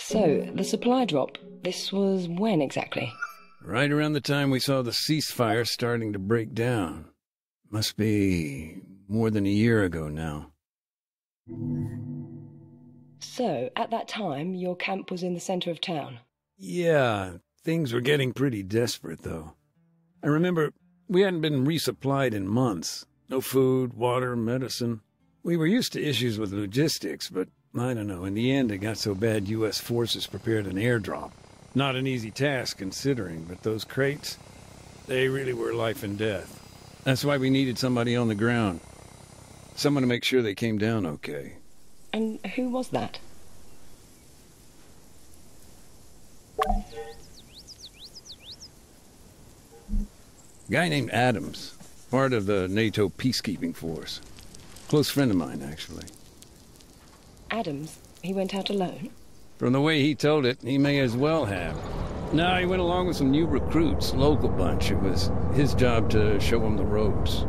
So, the supply drop, this was when exactly? Right around the time we saw the ceasefire starting to break down. Must be more than a year ago now. So, at that time, your camp was in the center of town? Yeah, things were getting pretty desperate, though. I remember we hadn't been resupplied in months. No food, water, medicine. We were used to issues with logistics, but I don't know, in the end it got so bad U.S. forces prepared an airdrop. Not an easy task considering, but those crates, they really were life and death. That's why we needed somebody on the ground. Someone to make sure they came down okay. And who was that? A guy named Adams, part of the NATO peacekeeping force. Close friend of mine, actually. Adams? He went out alone? From the way he told it, he may as well have. No, he went along with some new recruits, local bunch. It was his job to show them the ropes.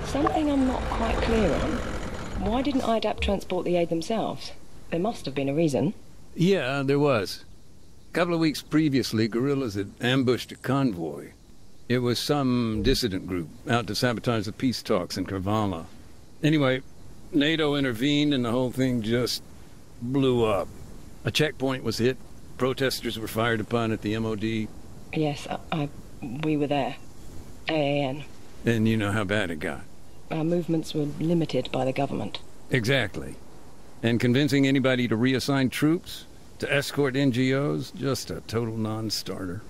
Something I'm not quite clear on. Why didn't IDAP transport the aid themselves? There must have been a reason. Yeah, there was. A couple of weeks previously, guerrillas had ambushed a convoy. It was some dissident group out to sabotage the peace talks in Kavala. Anyway, NATO intervened and the whole thing just blew up. A checkpoint was hit. Protesters were fired upon at the MOD. Yes, we were there. AAN. And you know how bad it got. Our movements were limited by the government. Exactly. And convincing anybody to reassign troops, to escort NGOs, just a total non-starter.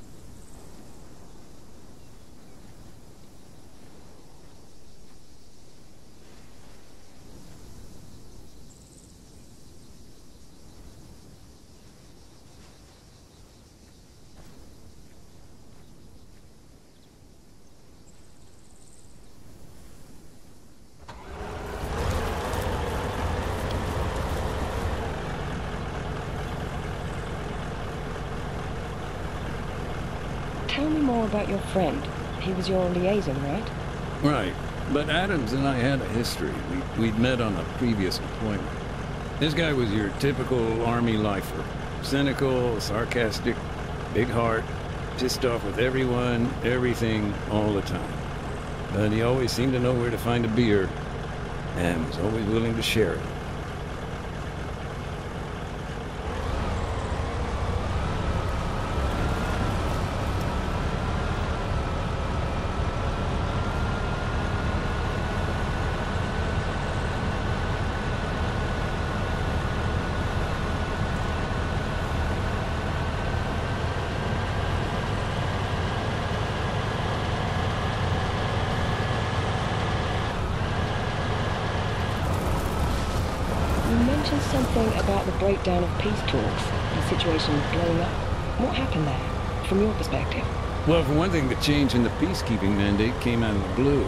Tell me more about your friend. He was your liaison, right? Right. But Adams and I had a history. We'd met on a previous deployment. This guy was your typical Army lifer. Cynical, sarcastic, big heart, pissed off with everyone, everything, all the time. But he always seemed to know where to find a beer, and was always willing to share it. You mentioned something about the breakdown of peace talks, the situation blowing up. What happened there, from your perspective? Well, for one thing, the change in the peacekeeping mandate came out of the blue.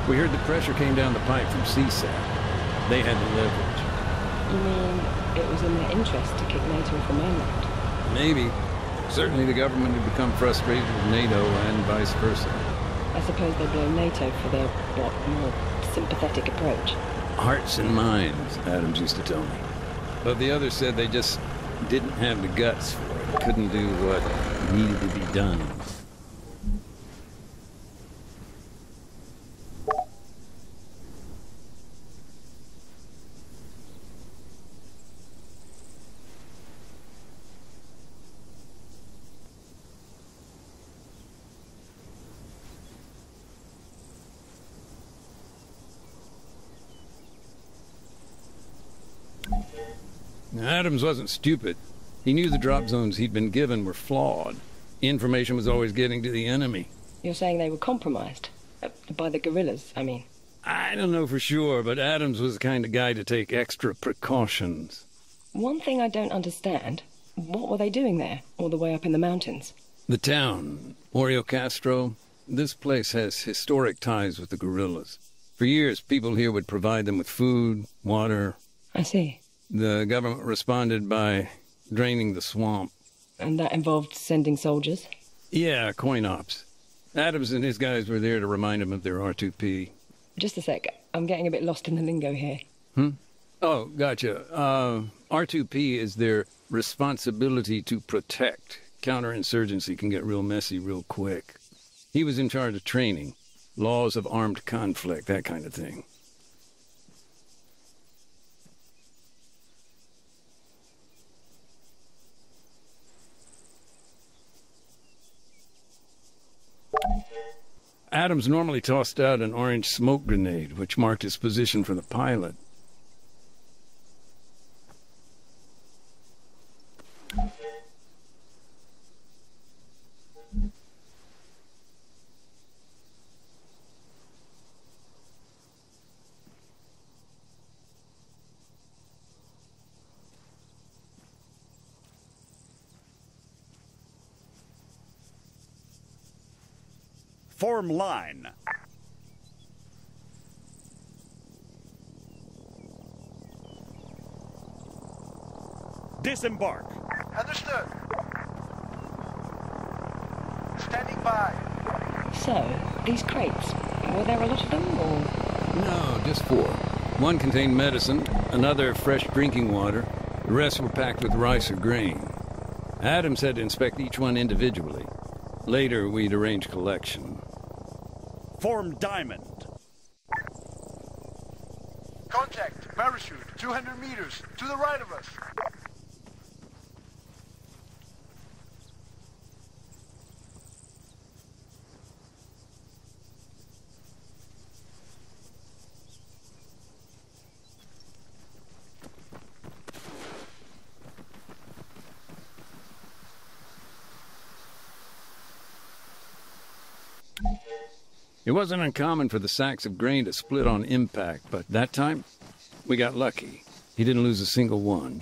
We heard the pressure came down the pipe from CSAT. They had the leverage. You mean it was in their interest to kick NATO off the mainland? Maybe. Certainly the government had become frustrated with NATO and vice versa. I suppose they blame NATO for their, more sympathetic approach. Hearts and minds, Adams used to tell me. But the others said they just didn't have the guts for it, couldn't do what needed to be done. Adams wasn't stupid. He knew the drop zones he'd been given were flawed. Information was always getting to the enemy. You're saying they were compromised? By the guerrillas, I mean. I don't know for sure, but Adams was the kind of guy to take extra precautions. One thing I don't understand, What were they doing there, all the way up in the mountains? The town, Oreo Castro, this place has historic ties with the guerrillas. For years, people here would provide them with food, water. I see. The government responded by draining the swamp. And that involved sending soldiers? Yeah, coin ops. Adams and his guys were there to remind them of their R2P. Just a sec. I'm getting a bit lost in the lingo here. Oh, gotcha. R2P is their responsibility to protect. Counterinsurgency can get real messy real quick. He was in charge of training, laws of armed conflict, that kind of thing. Adams normally tossed out an orange smoke grenade, which marked his position for the pilot. Form line. Disembark. Understood. Standing by. So, these crates, were there a lot of them, or...? No, just 4. One contained medicine, another fresh drinking water. The rest were packed with rice or grain. Adams had to inspect each one individually. Later, we'd arrange collection. Form diamond. Contact. Parachute. 200 meters. To the right of us. It wasn't uncommon for the sacks of grain to split on impact, but that time, we got lucky. He didn't lose a single one.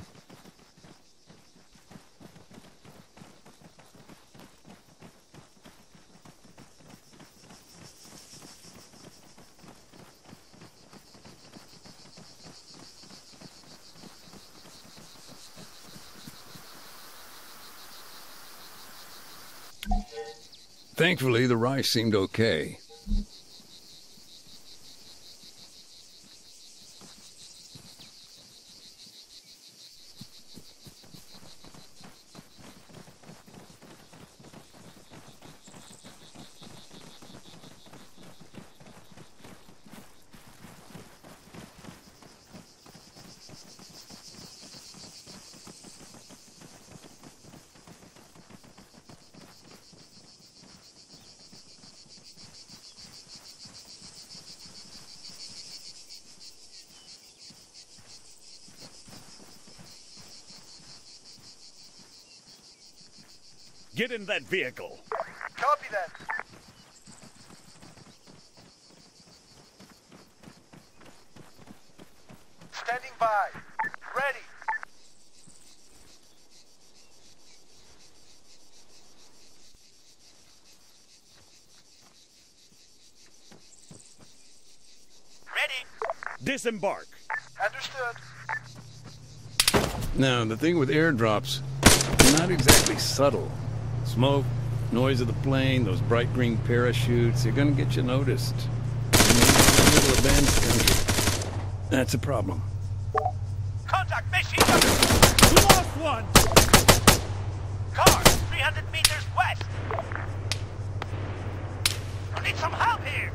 Thankfully, the rice seemed okay. Get in that vehicle. Copy that. Standing by. Ready. Ready. Disembark. Understood. Now, the thing with airdrops, they're not exactly subtle. Smoke, noise of the plane, those bright green parachutes, they're gonna get you noticed. And in the middle of Ben's country, that's a problem. Contact machine gun. We lost one. Car, 300 meters west. I need some help here.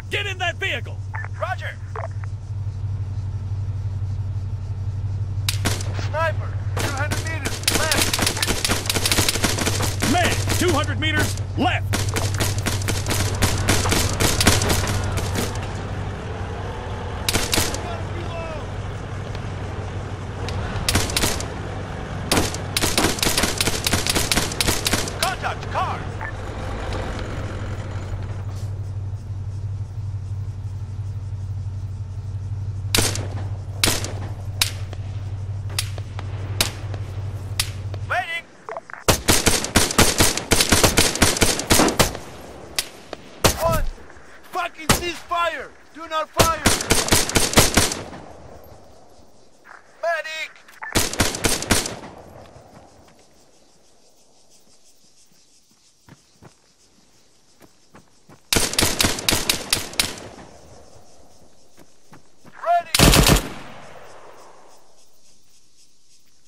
Get in that vehicle! Roger. Sniper, 200 meters left. 200 meters left. Contact car. Waiting. One! Fucking cease fire! Do not fire! Medic! Ready!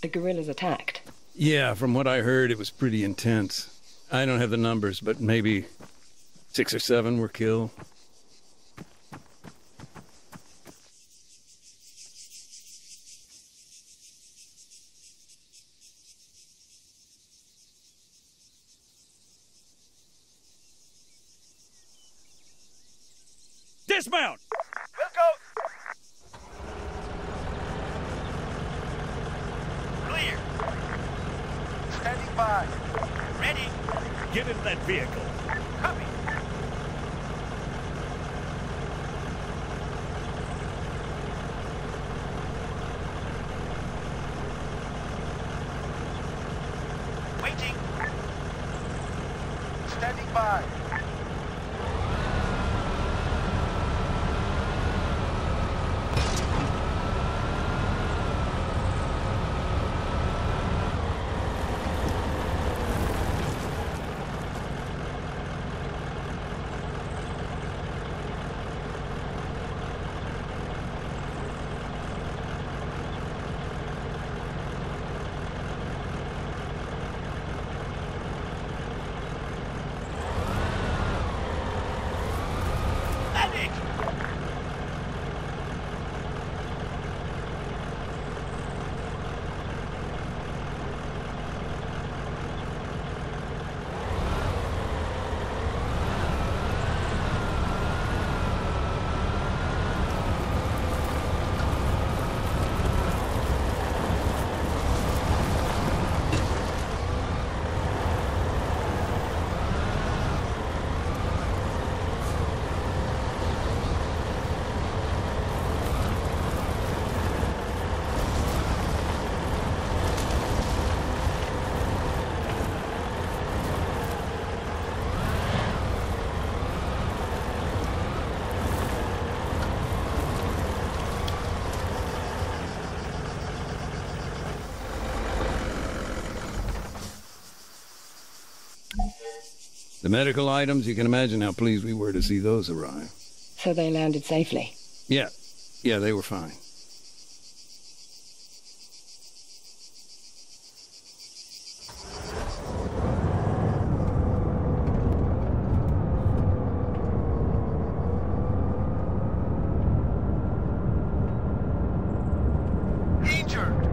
The guerrillas attacked. Yeah, from what I heard, it was pretty intense. I don't have the numbers, but maybe 6 or 7 were killed. Dismount. We'll go! Clear. Standing by. Ready. Get in that vehicle. Copy. Waiting. Standing by. Medic. The medical items, you can imagine how pleased we were to see those arrive. So they landed safely. Yeah, they were fine. Injured!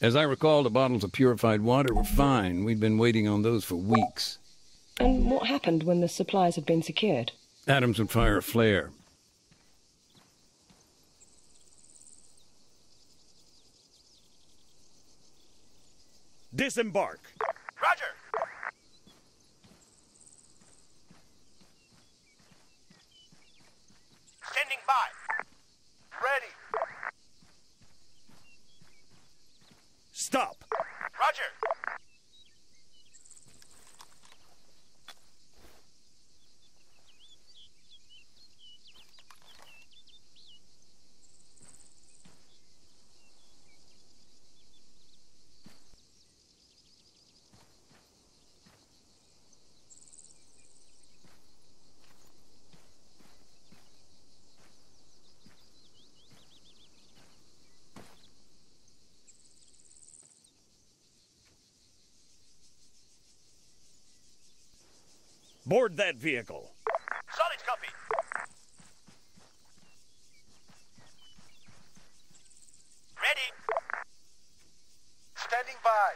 As I recall, the bottles of purified water were fine. We'd been waiting on those for weeks. And what happened when the supplies had been secured? Adams would fire a flare. Disembark. Roger! Standing by. Ready! Stop. Roger! board that vehicle. Solid copy. Ready. Standing by.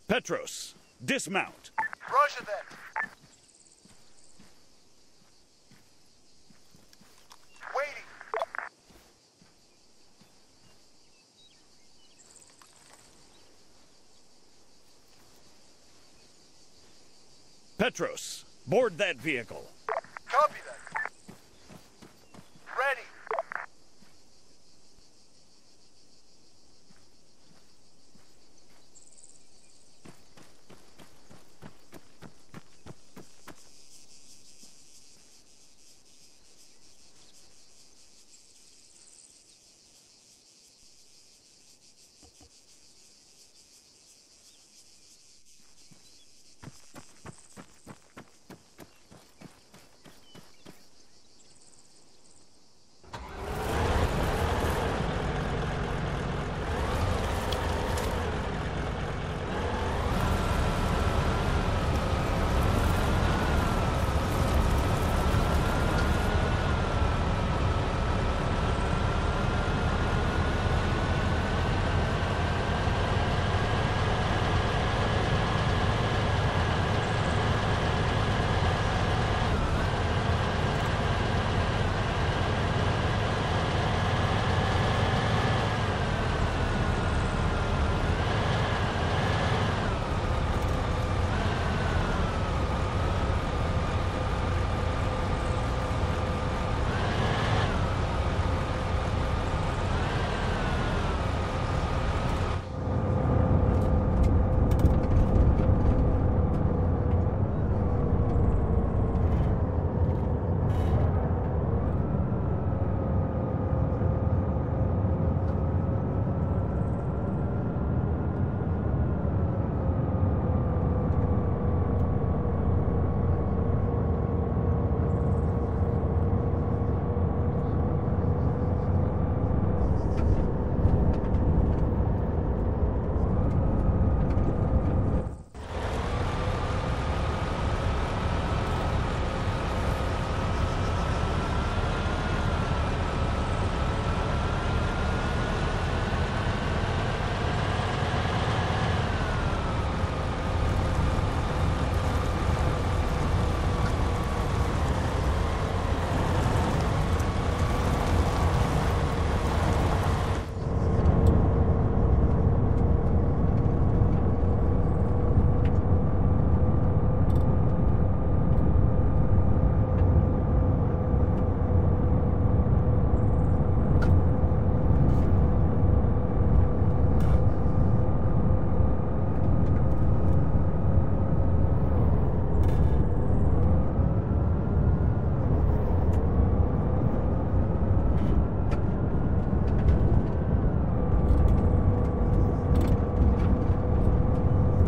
Petros, dismount. Roger that. Waiting. Petros, board that vehicle. Copy that. Ready.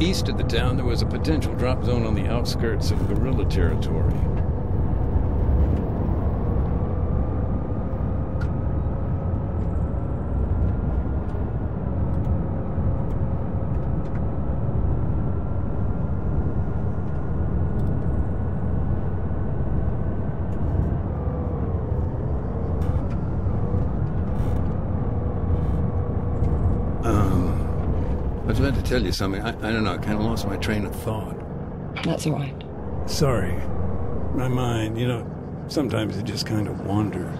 East of the town, there was a potential drop zone on the outskirts of guerrilla territory. I was about to tell you something. I don't know, I kind of lost my train of thought. That's all right. Sorry. My mind, sometimes it just kind of wanders.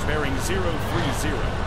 Bearing 030.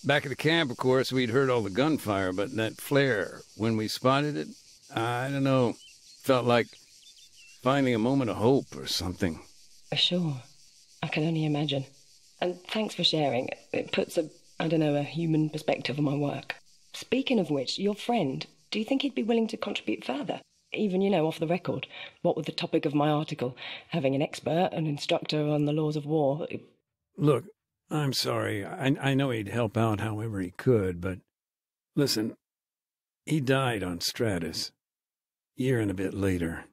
Back at the camp, of course, we'd heard all the gunfire, but that flare, when we spotted it, I don't know, felt like finding a moment of hope or something. Sure. I can only imagine. And thanks for sharing. It puts a human perspective on my work. Speaking of which, your friend, do you think he'd be willing to contribute further? Even, off the record. What with the topic of my article, having an expert, an instructor on the laws of war. Look, I'm sorry. I know he'd help out however he could, but listen, he died on Stratus. A year and a bit later.